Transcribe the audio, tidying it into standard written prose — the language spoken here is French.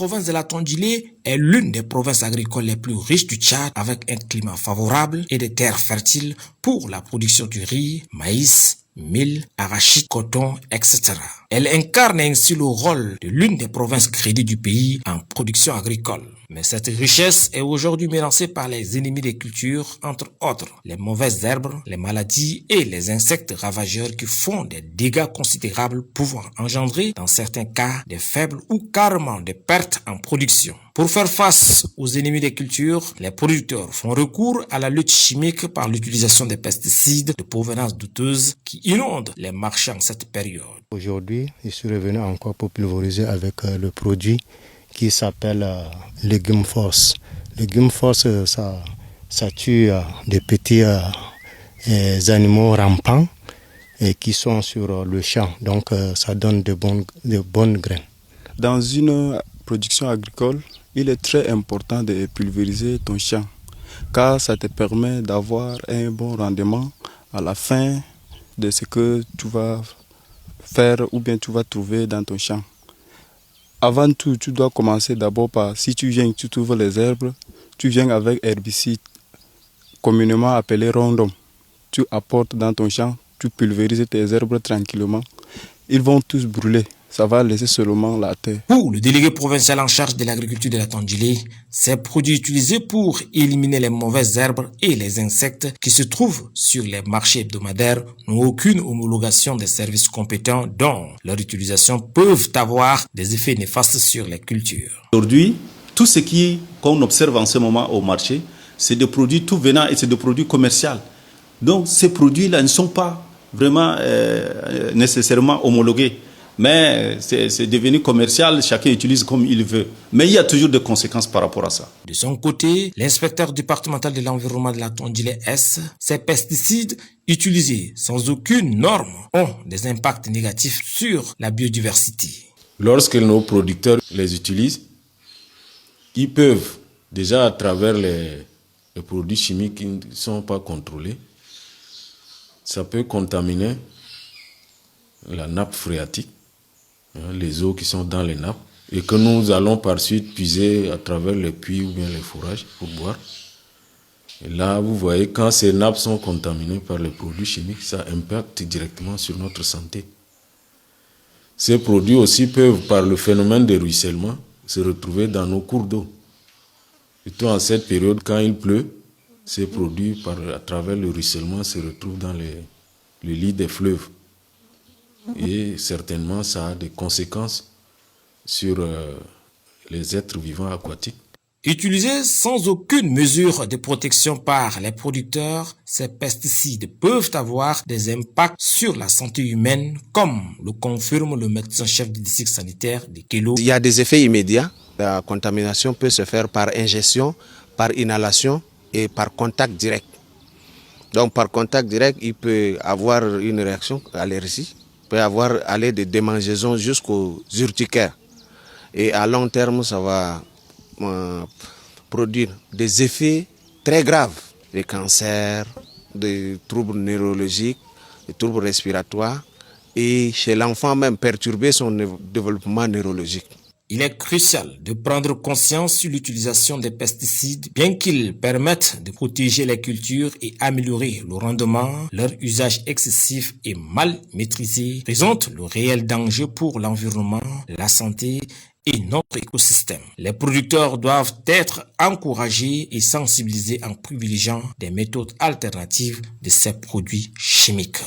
province de la Tondjilé est l'une des provinces agricoles les plus riches du Tchad avec un climat favorable et des terres fertiles pour la production du riz, maïs, mil, arachide, coton, etc. Elle incarne ainsi le rôle de l'une des provinces crédites du pays en production agricole. Mais cette richesse est aujourd'hui menacée par les ennemis des cultures, entre autres les mauvaises herbes, les maladies et les insectes ravageurs qui font des dégâts considérables pouvant engendrer dans certains cas des faibles ou carrément des pertes en production. Pour faire face aux ennemis des cultures, les producteurs font recours à la lutte chimique par l'utilisation des pesticides de provenance douteuse qui inondent les marchés en cette période. Aujourd'hui, je suis revenu encore pour pulvériser avec le produit qui s'appelle Légume Force. Légume Force, ça tue des petits animaux rampants et qui sont sur le champ. Donc ça donne de bonnes graines. Dans une production agricole, il est très important de pulvériser ton champ car ça te permet d'avoir un bon rendement à la fin de ce que tu vas faire ou bien tu vas trouver dans ton champ. Avant tout, tu dois commencer d'abord par, si tu viens, tu trouves les herbes, tu viens avec herbicide communément appelé Roundup. Tu apportes dans ton champ, tu pulvérises tes herbes tranquillement. Ils vont tous brûler. Ça va laisser seulement la terre. Pour le délégué provincial en charge de l'agriculture de la Tondjilé, ces produits utilisés pour éliminer les mauvaises herbes et les insectes qui se trouvent sur les marchés hebdomadaires n'ont aucune homologation des services compétents dont leur utilisation peuvent avoir des effets néfastes sur les cultures. Aujourd'hui, tout ce qu'on observe en ce moment au marché, c'est des produits tout venant et c'est des produits commerciaux. Donc ces produits-là ne sont pas vraiment nécessairement homologués. Mais c'est devenu commercial, chacun utilise comme il veut. Mais il y a toujours des conséquences par rapport à ça. De son côté, l'inspecteur départemental de l'environnement de la Tondjilé S, ces pesticides utilisés sans aucune norme ont des impacts négatifs sur la biodiversité. Lorsque nos producteurs les utilisent, ils peuvent, déjà à travers les produits chimiques qui ne sont pas contrôlés, ça peut contaminer la nappe phréatique, les eaux qui sont dans les nappes, et que nous allons par suite puiser à travers les puits ou bien les fourrages pour boire. Et là, vous voyez, quand ces nappes sont contaminées par les produits chimiques, ça impacte directement sur notre santé. Ces produits aussi peuvent, par le phénomène de ruissellement, se retrouver dans nos cours d'eau. Surtout en cette période, quand il pleut, ces produits, à travers le ruissellement, se retrouvent dans le lit des fleuves. Et certainement, ça a des conséquences sur les êtres vivants aquatiques. Utilisés sans aucune mesure de protection par les producteurs, ces pesticides peuvent avoir des impacts sur la santé humaine, comme le confirme le médecin-chef du district sanitaire de Kélo. Il y a des effets immédiats. La contamination peut se faire par ingestion, par inhalation et par contact direct. Donc par contact direct, il peut avoir une réaction allergique. Peut aller de démangeaisons jusqu'aux urticaires. Et à long terme, ça va produire des effets très graves. Des cancers, des troubles neurologiques, des troubles respiratoires et chez l'enfant même perturber son développement neurologique. Il est crucial de prendre conscience sur l'utilisation des pesticides, bien qu'ils permettent de protéger les cultures et améliorer le rendement. Leur usage excessif et mal maîtrisé présente le réel danger pour l'environnement, la santé et notre écosystème. Les producteurs doivent être encouragés et sensibilisés en privilégiant des méthodes alternatives de ces produits chimiques.